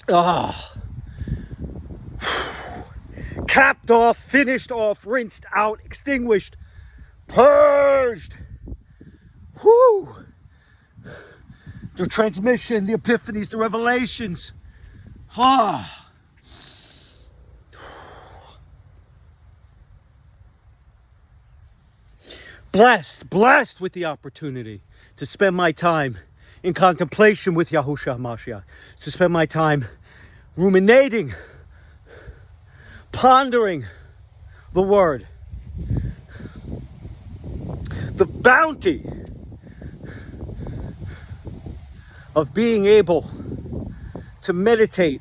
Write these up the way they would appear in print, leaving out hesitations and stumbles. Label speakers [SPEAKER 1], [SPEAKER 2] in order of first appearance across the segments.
[SPEAKER 1] Ah, capped off, finished off, rinsed out, extinguished, purged. Whew. The transmission, the epiphanies, the revelations. Ah. Blessed with the opportunity to spend my time in contemplation with Yahushua HaMashiach, to spend my time ruminating, pondering the word. The bounty of being able to meditate,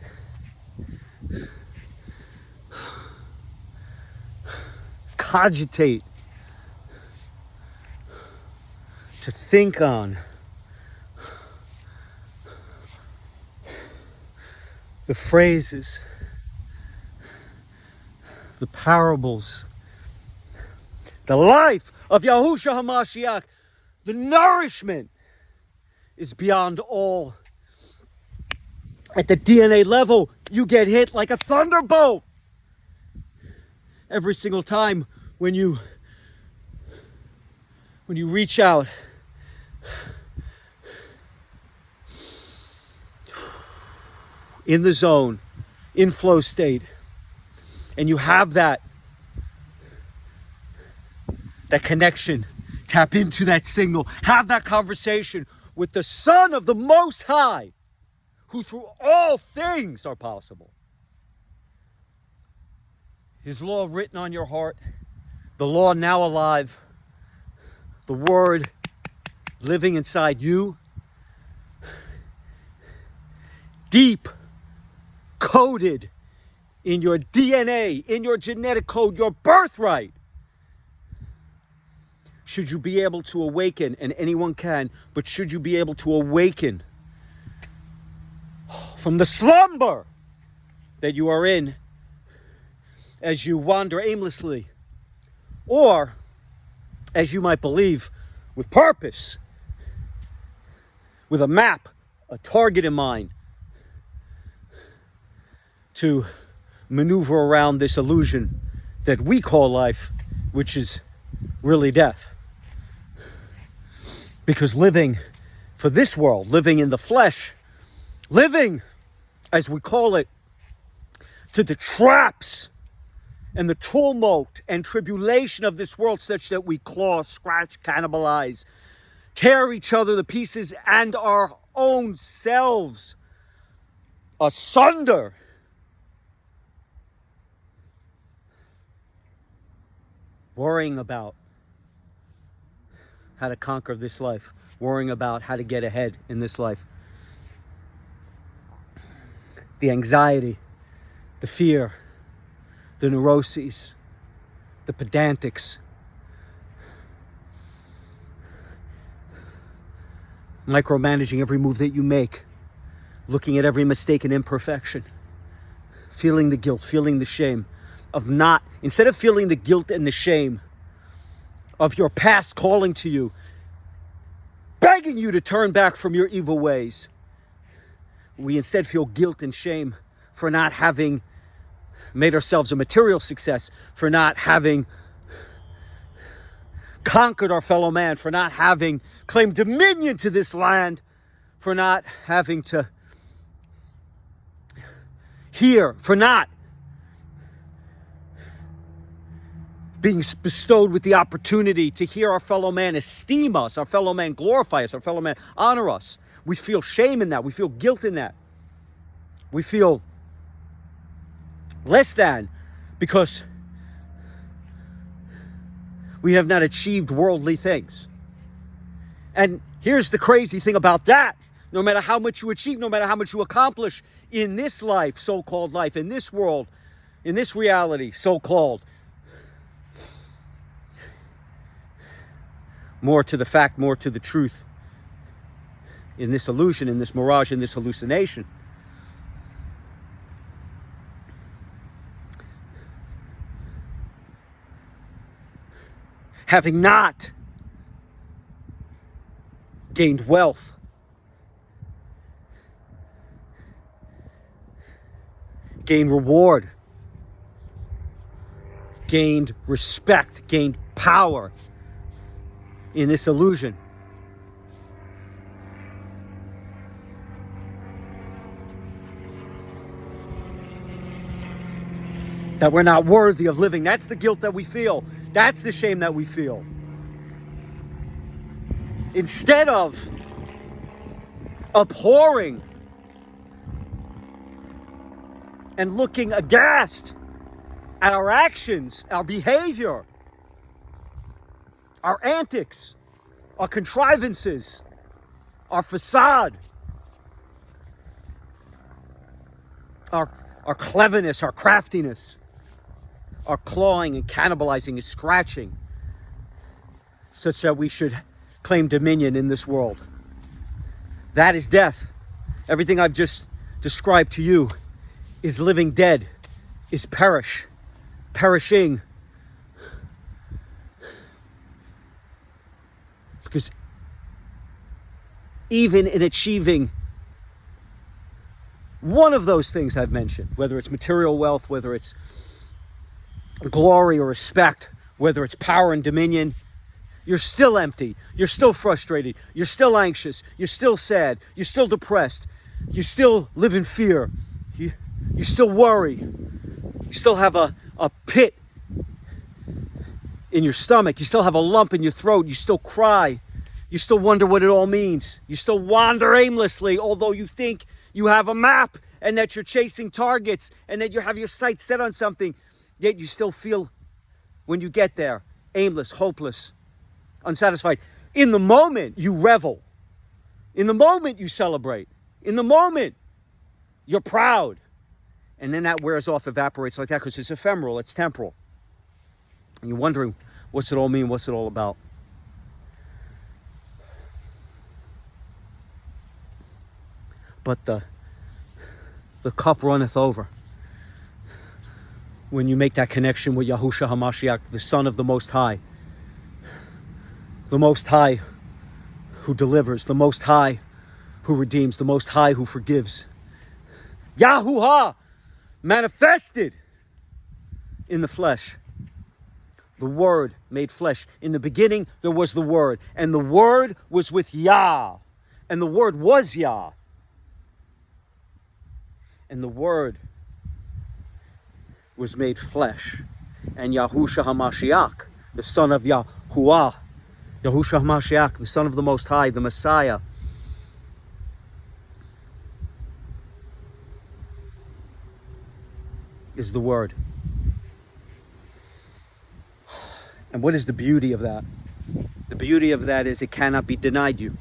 [SPEAKER 1] cogitate, to think on the phrases, the parables, the life of Yahushua HaMashiach. The nourishment is beyond all. At the DNA level, you get hit like a thunderbolt every single time when you reach out. In the zone, in flow state, and you have that connection, tap into that signal, have that conversation with the Son of the Most High, who through all things are possible. His law written on your heart, the law now alive, the word living inside you, deep coded in your DNA, in your genetic code, your birthright. Should you be able to awaken, and anyone can, but should you be able to awaken from the slumber that you are in as you wander aimlessly, or as you might believe, with purpose, with a map, a target in mind, to maneuver around this illusion that we call life, which is really death. Because living for this world, living in the flesh, living, as we call it, to the traps and the tumult and tribulation of this world, such that we claw, scratch, cannibalize, tear each other to pieces and our own selves asunder. Worrying about how to conquer this life, worrying about how to get ahead in this life. The anxiety, the fear, the neuroses, the pedantics, micromanaging every move that you make, looking at every mistake and imperfection, feeling the guilt, feeling the shame of not, instead of feeling the guilt and the shame of your past calling to you, begging you to turn back from your evil ways, we instead feel guilt and shame for not having made ourselves a material success, for not having conquered our fellow man, for not having claimed dominion to this land, for not having to hear, for not being bestowed with the opportunity to hear our fellow man esteem us, our fellow man glorify us, our fellow man honor us. We feel shame in that. We feel guilt in that. We feel less than because we have not achieved worldly things. And here's the crazy thing about that. No matter how much you achieve, no matter how much you accomplish in this life, so-called life, in this world, in this reality, so-called, more to the fact, more to the truth, in this illusion, in this mirage, in this hallucination. Having not gained wealth, gained reward, gained respect, gained power in this illusion. That we're not worthy of living. That's the guilt that we feel. That's the shame that we feel. Instead of abhorring and looking aghast at our actions, our behavior, our antics, our contrivances, our facade, our cleverness, our craftiness, our clawing and cannibalizing and scratching, such that we should claim dominion in this world. That is death. Everything I've just described to you is living dead, is perishing. Because even in achieving one of those things I've mentioned, whether it's material wealth, whether it's glory or respect, whether it's power and dominion, you're still empty, you're still frustrated, you're still anxious, you're still sad, you're still depressed, you still live in fear, you still worry, you still have a pit in your stomach, you still have a lump in your throat, you still cry, you still wonder what it all means, you still wander aimlessly, although you think you have a map and that you're chasing targets and that you have your sights set on something, yet you still feel, when you get there, aimless, hopeless, unsatisfied. In the moment, you revel. In the moment, you celebrate. In the moment, you're proud. And then that wears off, evaporates like that, because it's ephemeral, it's temporal. And you're wondering, what's it all mean? What's it all about? But the cup runneth over. When you make that connection with Yahushua HaMashiach, the Son of the Most High who delivers, the Most High who redeems, the Most High who forgives. Yahuwah manifested in the flesh. The Word made flesh. In the beginning, there was the Word, and the Word was with Yah, and the Word was Yah. And the Word was made flesh. And Yahushua HaMashiach, the Son of Yahuwah, Yahushua HaMashiach, the Son of the Most High, the Messiah, is the Word. And what is the beauty of that? The beauty of that is it cannot be denied you.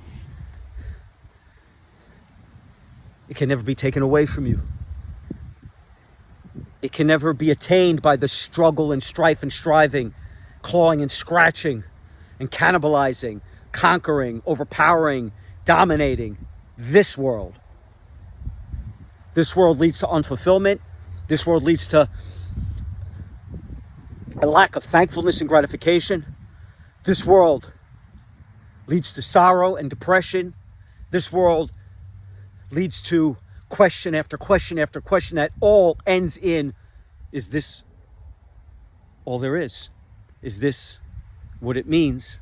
[SPEAKER 1] It can never be taken away from you. It can never be attained by the struggle and strife and striving, clawing and scratching and cannibalizing, conquering, overpowering, dominating this world. This world leads to unfulfillment. This world leads to a lack of thankfulness and gratification. This world leads to sorrow and depression. This world leads to question after question after question that all ends in, is this all there is? Is this what it means?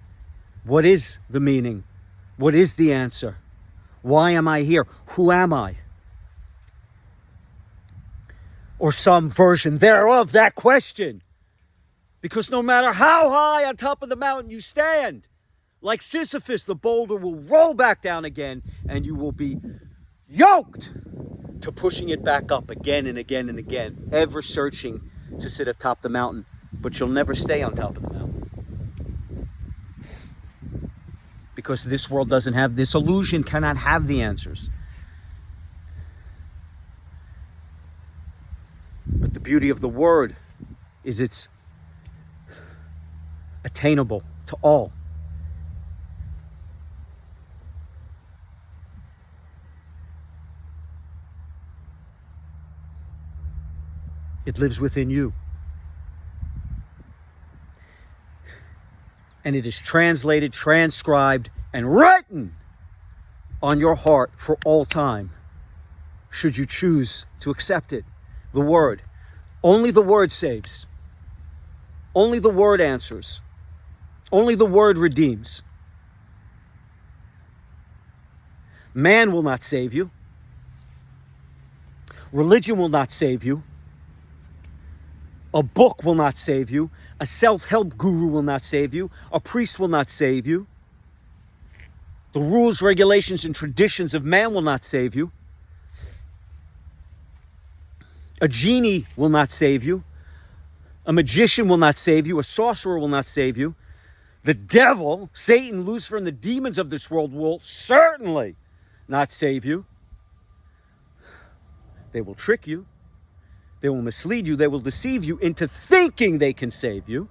[SPEAKER 1] What is the meaning? What is the answer? Why am I here? Who am I? Or some version thereof that question. Because no matter how high on top of the mountain you stand, like Sisyphus, the boulder will roll back down again, and you will be yoked to pushing it back up again and again and again, ever searching to sit atop the mountain. But you'll never stay on top of the mountain. Because this world doesn't have, this illusion cannot have the answers. But the beauty of the Word is it's attainable to all. It lives within you. And it is translated, transcribed, and written on your heart for all time, should you choose to accept it. The word. Only the word saves. Only the word answers. Only the word redeems. Man will not save you. Religion will not save you. A book will not save you. A self-help guru will not save you. A priest will not save you. The rules, regulations, and traditions of man will not save you. A genie will not save you. A magician will not save you. A sorcerer will not save you. The devil, Satan, Lucifer, and the demons of this world will certainly not save you. They will trick you. They will mislead you. They will deceive you into thinking they can save you.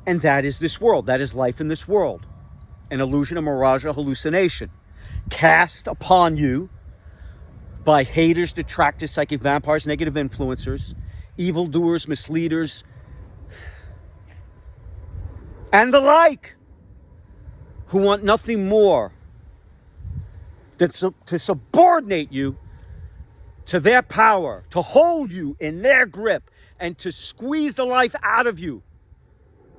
[SPEAKER 1] And that is this world. That is life in this world. An illusion, a mirage, a hallucination. Cast upon you by haters, detractors, psychic vampires, negative influencers, evildoers, misleaders, and the like, who want nothing more than to subordinate you to their power, to hold you in their grip, and to squeeze the life out of you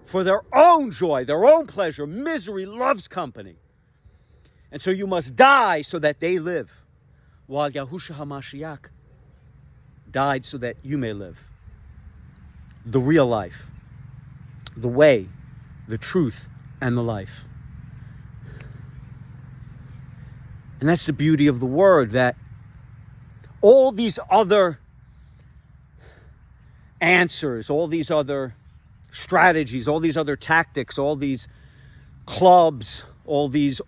[SPEAKER 1] for their own joy, their own pleasure. Misery loves company. And so you must die so that they live, while Yahushua HaMashiach died so that you may live. The real life, the way, the truth, and the life. And that's the beauty of the word, that all these other answers, all these other strategies, all these other tactics, all these clubs, all these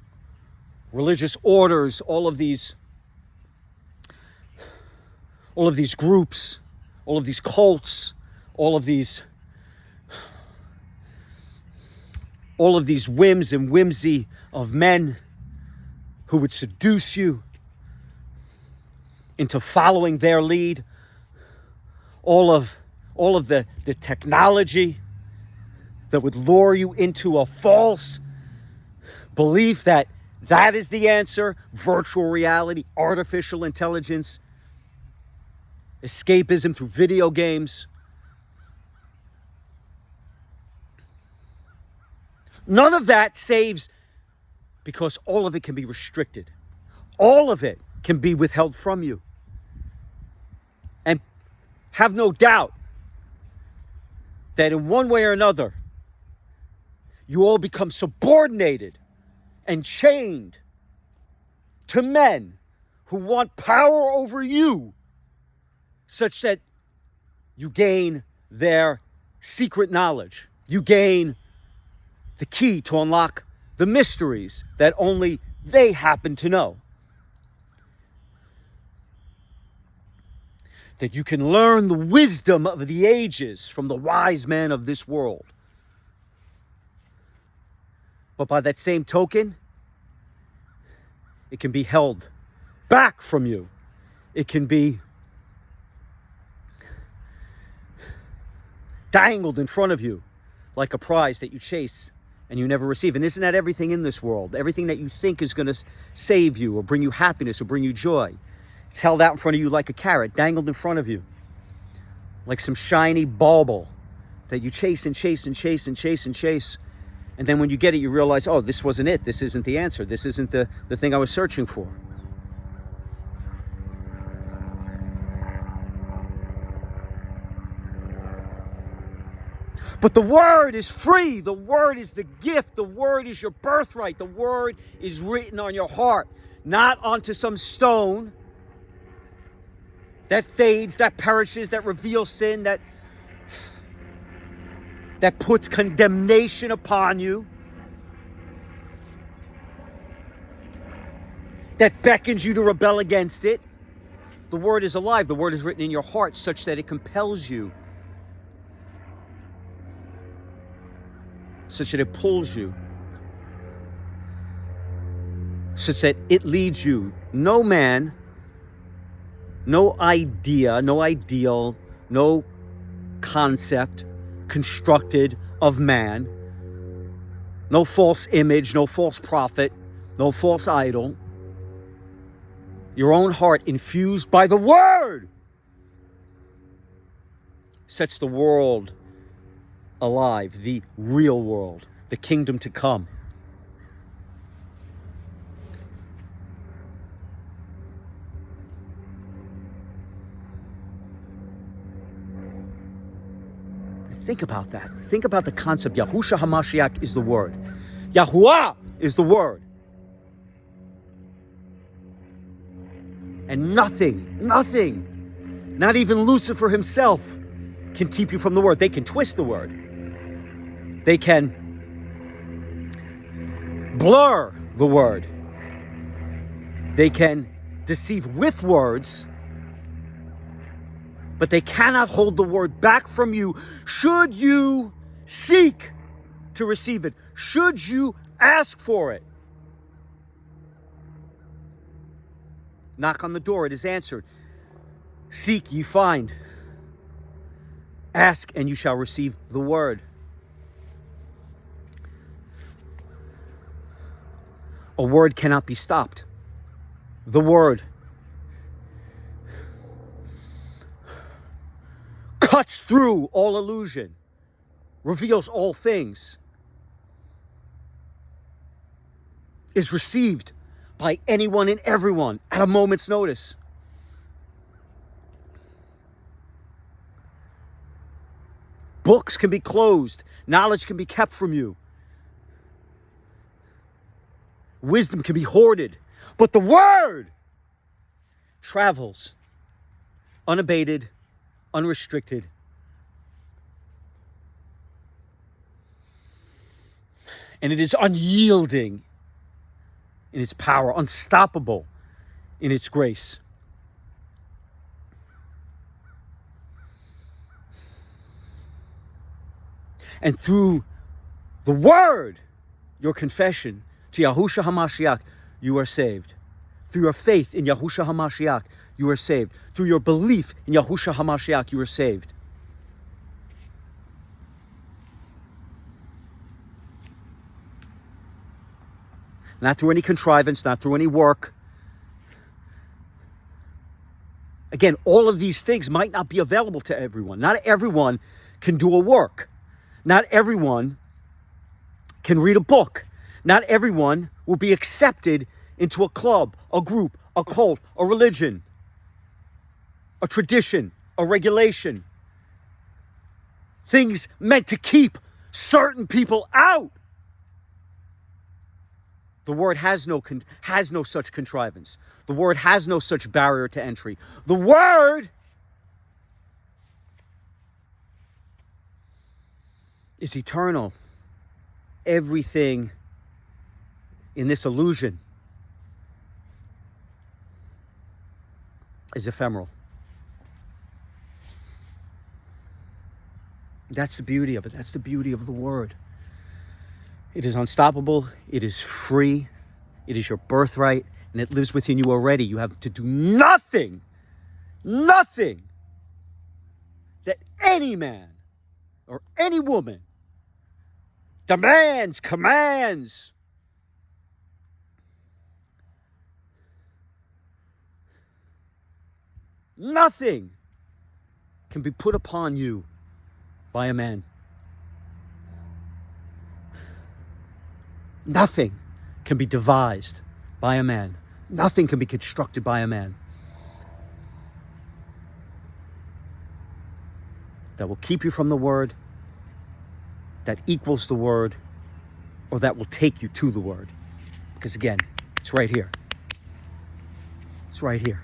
[SPEAKER 1] religious orders, all of these groups, all of these cults, all of these whims and whimsy of men who would seduce you into following their lead, all of the technology that would lure you into a false belief that is the answer, virtual reality, artificial intelligence, escapism through video games. None of that saves, because all of it can be restricted. All of it can be withheld from you. And have no doubt that in one way or another, you all become subordinated and chained to men who want power over you, such that you gain their secret knowledge. You gain the key to unlock the mysteries that only they happen to know. That you can learn the wisdom of the ages from the wise men of this world. But by that same token, it can be held back from you. It can be dangled in front of you like a prize that you chase and you never receive. And isn't that everything in this world? Everything that you think is going to save you or bring you happiness or bring you joy. It's held out in front of you like a carrot, dangled in front of you. Like some shiny bauble that you chase and chase and chase and chase and chase. And then when you get it, you realize, oh, this wasn't it. This isn't the answer. This isn't the thing I was searching for. But the word is free. The word is the gift. The word is your birthright. The word is written on your heart, not onto some stone that fades, that perishes, that reveals sin, that puts condemnation upon you, that beckons you to rebel against it. The word is alive. The word is written in your heart such that it compels you, such that it pulls you, such that it leads you. No man, no idea, no ideal, no concept constructed of man, no false image, no false prophet, no false idol. Your own heart infused by the word sets the world alive, the real world, the kingdom to come. Think about that. Think about the concept. Yahushua HaMashiach is the word. Yahuwah is the word. And nothing, not even Lucifer himself can keep you from the word. They can twist the word. They can blur the word. They can deceive with words, but they cannot hold the word back from you should you seek to receive it, should you ask for it. Knock on the door, it is answered. Seek, ye find. Ask, and you shall receive the word. A word cannot be stopped. The word cuts through all illusion, reveals all things, is received by anyone and everyone at a moment's notice. Books can be closed. Knowledge can be kept from you. Wisdom can be hoarded. But the word travels unabated, unrestricted. And it is unyielding in its power, unstoppable in its grace. And through the word, your confession to Yahushua HaMashiach, you are saved. Through your faith in Yahushua HaMashiach, you are saved. Through your belief in Yahushua HaMashiach, you are saved. Not through any contrivance, not through any work. Again, all of these things might not be available to everyone. Not everyone can do a work. Not everyone can read a book. Not everyone will be accepted into a club, a group, a cult, a religion, a tradition, a regulation. Things meant to keep certain people out. The word has no such contrivance. The word has no such barrier to entry. The word is eternal. Everything in this illusion is ephemeral. That's the beauty of it. That's the beauty of the word. It is unstoppable. It is free. It is your birthright, and it lives within you already. You have to do nothing that any man or any woman demands, commands. Nothing can be put upon you by a man. Nothing can be devised by a man. Nothing can be constructed by a man that will keep you from the word, that equals the word, or that will take you to the word. Because again, it's right here. It's right here.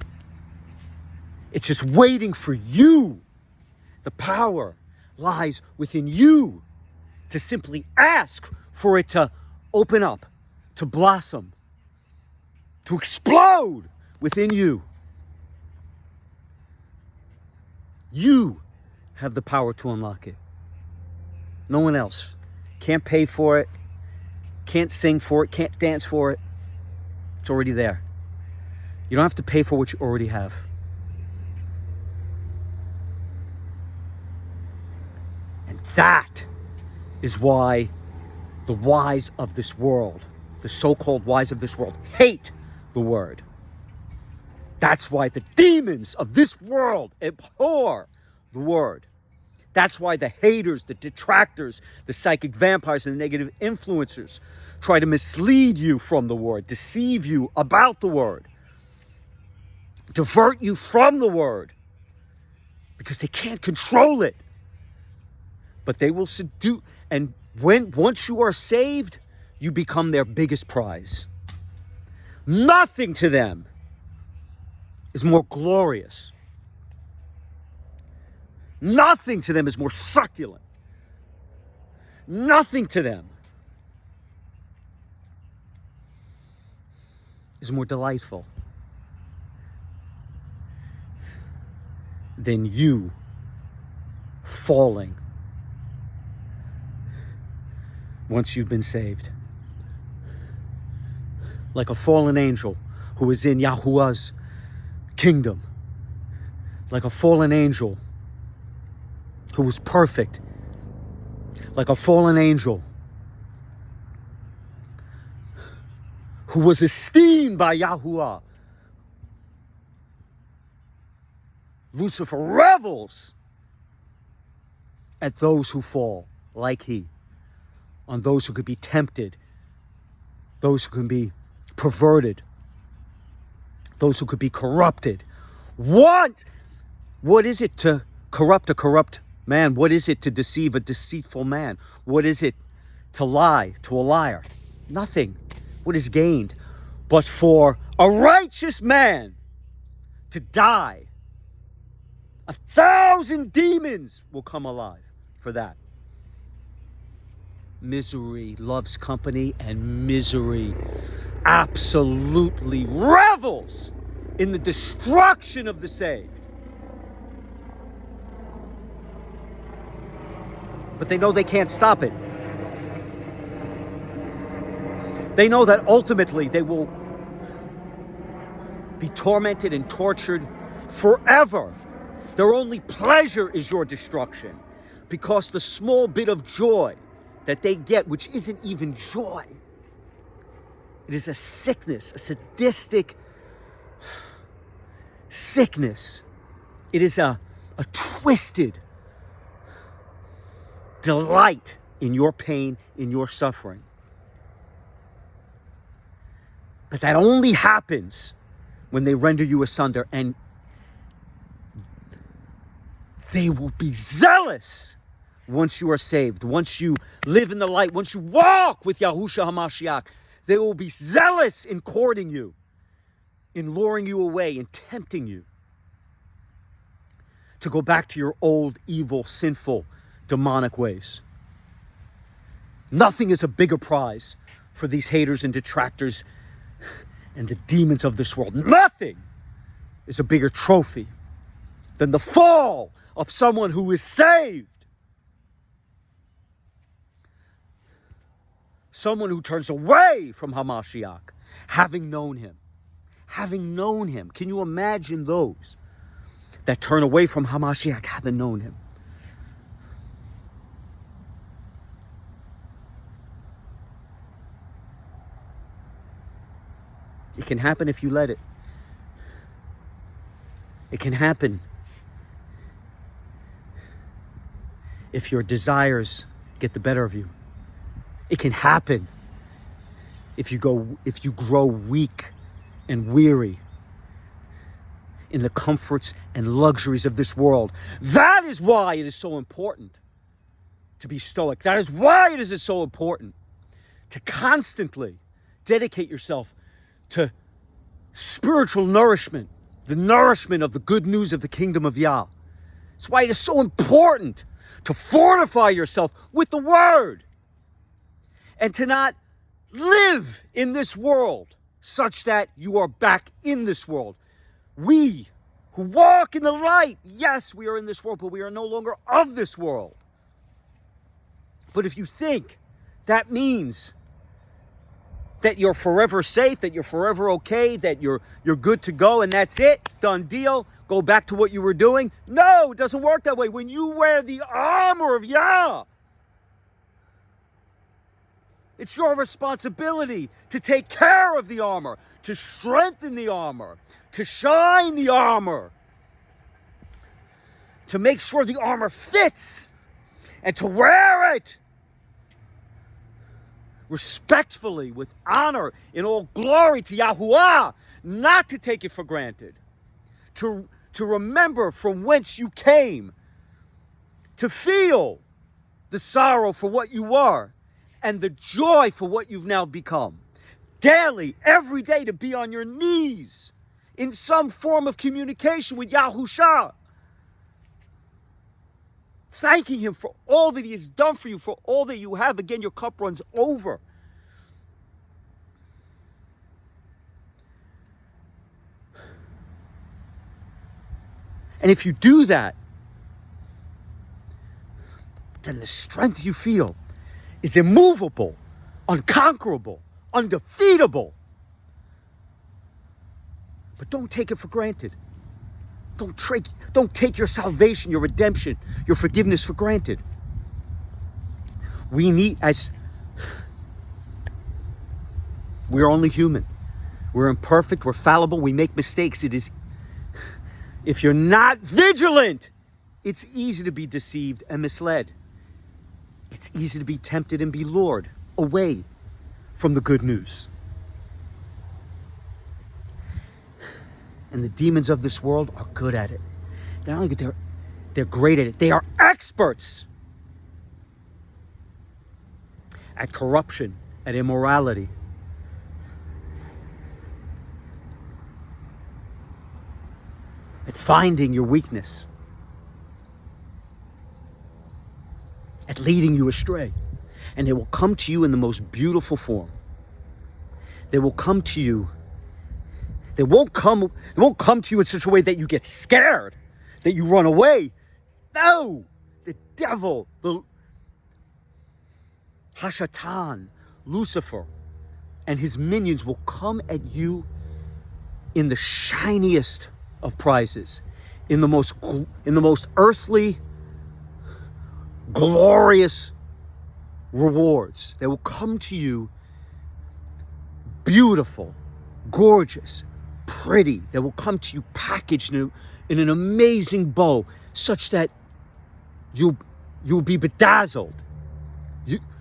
[SPEAKER 1] It's just waiting for you. The power lies within you to simply ask for it to open up, to blossom, to explode within you. You have the power to unlock it. No one else. Can't pay for it, can't sing for it, can't dance for it. It's already there. You don't have to pay for what you already have. And that is why the wise of this world, the so-called wise of this world, hate the word. That's why the demons of this world abhor the word. That's why the haters, the detractors, the psychic vampires, and the negative influencers try to mislead you from the word, deceive you about the word, divert you from the word, because they can't control it. But they will subdue, and once you are saved, you become their biggest prize. Nothing to them is more glorious. Nothing to them is more succulent. Nothing to them is more delightful than you falling once you've been saved. Like a fallen angel who is in Yahuwah's kingdom. Like a fallen angel who was perfect. Like a fallen angel who was esteemed by Yahuwah. Lucifer revels at those who fall like he, on those who could be tempted, those who can be perverted, those who could be corrupted. What is it to corrupt a corrupt man? What is it to deceive a deceitful man? What is it to lie to a liar? Nothing. What is gained? But for a righteous man to die, 1,000 demons will come alive for that. Misery loves company, and misery absolutely revels in the destruction of the saved. But they know they can't stop it. They know that ultimately they will be tormented and tortured forever. Their only pleasure is your destruction, because the small bit of joy that they get, which isn't even joy, it is a sickness, a sadistic sickness. It is a twisted delight in your pain, in your suffering. But that only happens when they render you asunder, and they will be zealous once you are saved, once you live in the light, once you walk with Yahushua HaMashiach. They will be zealous in courting you, in luring you away, in tempting you to go back to your old, evil, sinful, demonic ways. Nothing is a bigger prize for these haters and detractors and the demons of this world. Nothing is a bigger trophy than the fall of someone who is saved. Someone who turns away from Hamashiach, having known him. Having known him. Can you imagine those that turn away from Hamashiach, having known him? It can happen if you let it. It can happen if your desires get the better of you. It can happen if you grow weak and weary in the comforts and luxuries of this world. That is why it is so important to be stoic. That is why it is so important to constantly dedicate yourself to spiritual nourishment, the nourishment of the good news of the kingdom of Yah. That's why it is so important to fortify yourself with the word and to not live in this world such that you are back in this world. We who walk in the light, yes, we are in this world, but we are no longer of this world. But if you think that means that you're forever safe, that you're forever okay, that you're good to go, and that's it, done deal, go back to what you were doing. No, it doesn't work that way. When you wear the armor of Yah, it's your responsibility to take care of the armor, to strengthen the armor, to shine the armor, to make sure the armor fits and to wear it respectfully, with honor, in all glory to Yahuwah, not to take it for granted, to remember from whence you came, to feel the sorrow for what you were and the joy for what you've now become. Daily, every day, to be on your knees in some form of communication with Yahusha, thanking him for all that he has done for you, for all that you have. Again, your cup runs over. And if you do that, then the strength you feel is immovable, unconquerable, undefeatable. But don't take it for granted. Don't take your salvation, your redemption, your forgiveness for granted. We're only human. We're imperfect, we're fallible, we make mistakes. If you're not vigilant, it's easy to be deceived and misled. It's easy to be tempted and be lured away from the good news. And the demons of this world are good at it. They're not only good, they're great at it. They are experts at corruption, at immorality. At finding your weakness. At leading you astray. And they will come to you in the most beautiful form. They will come to you. They won't come to you in such a way that you get scared, that you run away. No! The devil, the Hashatan, Lucifer, and his minions will come at you in the shiniest of prizes, in the most earthly, glorious rewards. They will come to you beautiful, gorgeous, pretty. They will come to you packaged in an amazing bow, such that you'll be bedazzled.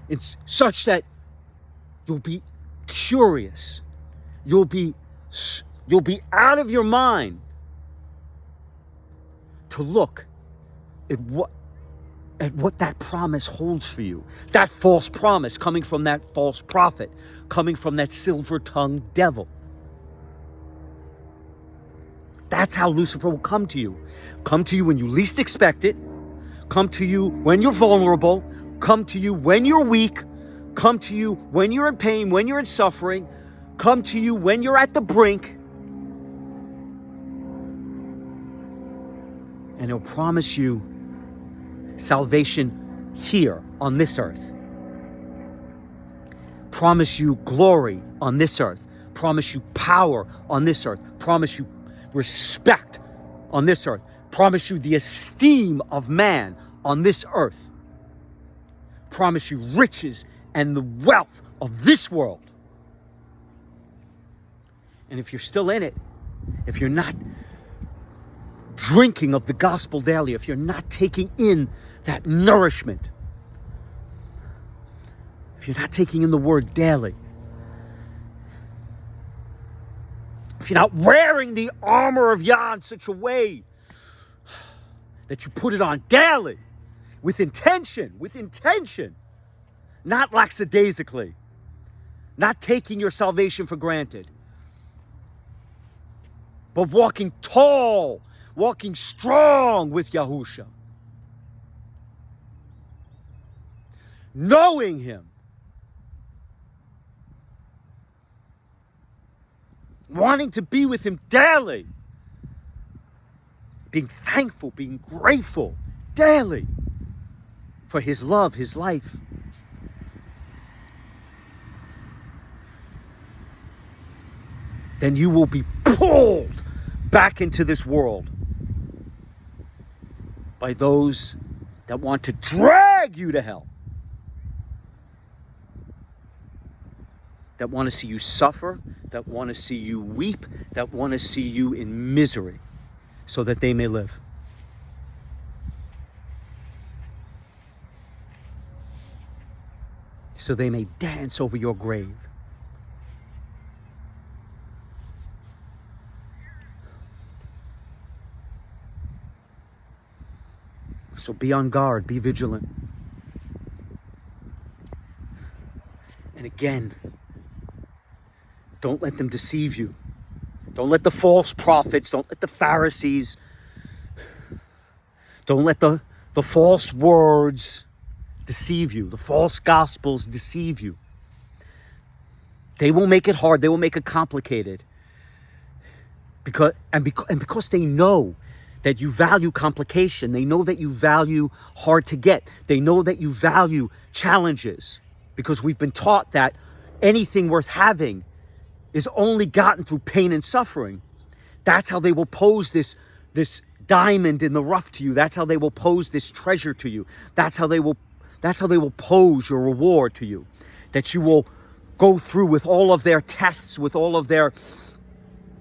[SPEAKER 1] It's such that you'll be curious. You'll be out of your mind to look at what that promise holds for you. That false promise coming from that false prophet, coming from that silver-tongued devil. That's how Lucifer will come to you. Come to you when you least expect it. Come to you when you're vulnerable. Come to you when you're weak. Come to you when you're in pain, when you're in suffering. Come to you when you're at the brink. And he'll promise you salvation here on this earth. Promise you glory on this earth. Promise you power on this earth. Promise you respect on this earth. Promise you the esteem of man on this earth. Promise you riches and the wealth of this world. And if you're still in it, if you're not drinking of the gospel daily, if you're not taking in that nourishment, if you're not taking in the word daily, if you're not wearing the armor of Yah in such a way that you put it on daily, with intention, not lackadaisically, not taking your salvation for granted, but walking tall, walking strong with Yahusha, knowing him, wanting to be with him daily, being thankful, being grateful daily for his love, his life. Then you will be pulled back into this world by those that want to drag you to hell, that want to see you suffer, that want to see you weep, that want to see you in misery so that they may live. so they may dance over your grave. So be on guard, be vigilant. And again, don't let them deceive you. Don't let the false prophets, don't let the Pharisees, don't let the false words deceive you. The false gospels deceive you. They will make it hard. They will make it complicated. Because they know that you value complication. They know that you value hard to get. They know that you value challenges. Because we've been taught that anything worth having is only gotten through pain and suffering. That's how they will pose this diamond in the rough to you. That's how they will pose this treasure to you. That's how they will pose your reward to you. That you will go through with all of their tests, with all of their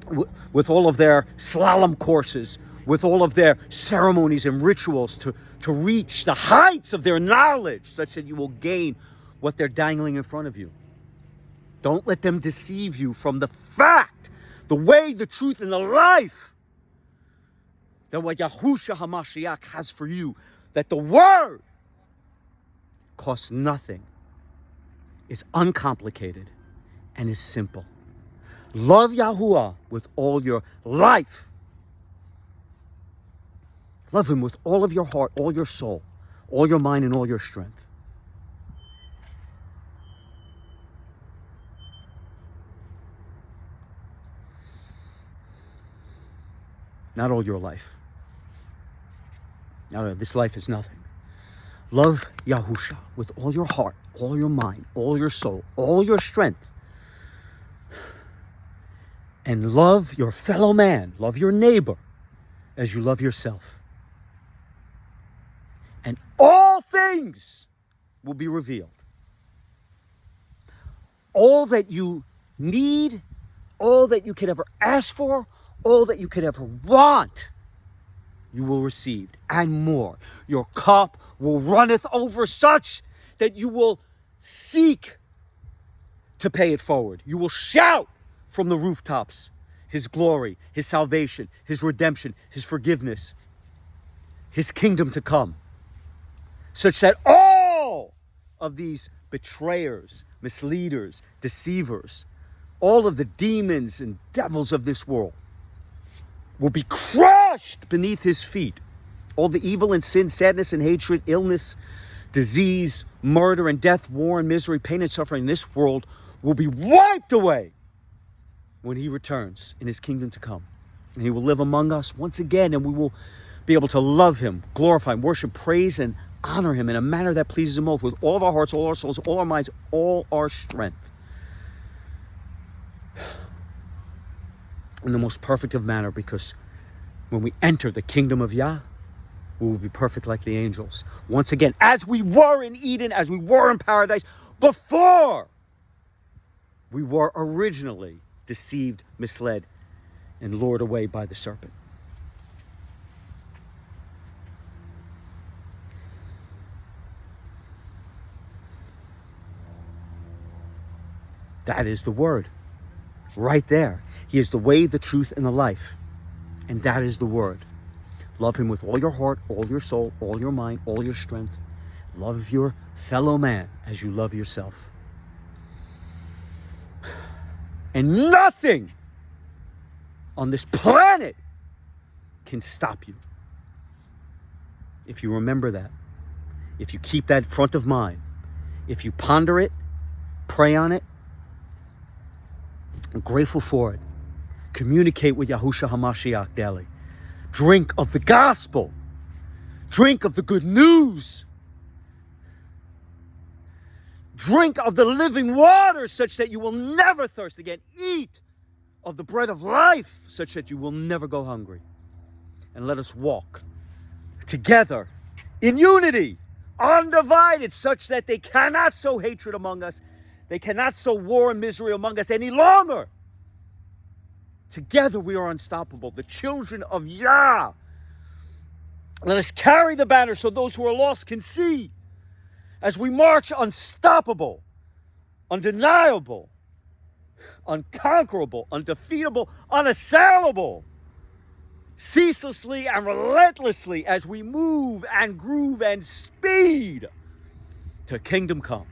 [SPEAKER 1] slalom courses, with all of their ceremonies and rituals to reach the heights of their knowledge, such that you will gain what they're dangling in front of you. Don't let them deceive you from the fact, the way, the truth, and the life that what Yahushua HaMashiach has for you, that the word costs nothing, is uncomplicated, and is simple. Love Yahuwah with all your life. Love him with all of your heart, all your soul, all your mind, and all your strength. Not all your life. No, this life is nothing. Love Yahusha with all your heart, all your mind, all your soul, all your strength. And love your fellow man, love your neighbor as you love yourself. And all things will be revealed. All that you need, all that you could ever ask for, all that you could ever want, you will receive, and more. Your cup will runneth over, such that you will seek to pay it forward. You will shout from the rooftops his glory, his salvation, his redemption, his forgiveness, his kingdom to come, such that all of these betrayers, misleaders, deceivers, all of the demons and devils of this world will be crushed beneath his feet. All the evil and sin, sadness and hatred, illness, disease, murder and death, war and misery, pain and suffering in this world will be wiped away when he returns in his kingdom to come. And he will live among us once again, and we will be able to love him, glorify him, worship, praise, and honor him in a manner that pleases him both, with all of our hearts, all our souls, all our minds, all our strength. In the most perfect of manner, because when we enter the kingdom of Yah, we will be perfect like the angels. Once again, as we were in Eden, as we were in paradise, before we were originally deceived, misled, and lured away by the serpent. That is the word. Right there. He is the way, the truth, and the life. And that is the word. Love him with all your heart, all your soul, all your mind, all your strength. Love your fellow man as you love yourself. And nothing on this planet can stop you. If you remember that, if you keep that front of mind, if you ponder it, pray on it, I'm grateful for it. Communicate with Yahushua HaMashiach daily. Drink of the gospel. Drink of the good news. Drink of the living water, such that you will never thirst again. Eat of the bread of life, such that you will never go hungry. And let us walk together in unity, undivided, such that they cannot sow hatred among us. They cannot sow war and misery among us any longer. Together we are unstoppable, the children of Yah. Let us carry the banner so those who are lost can see, as we march unstoppable undeniable, unconquerable, undefeatable, unassailable, ceaselessly and relentlessly as we move and groove and speed to kingdom come.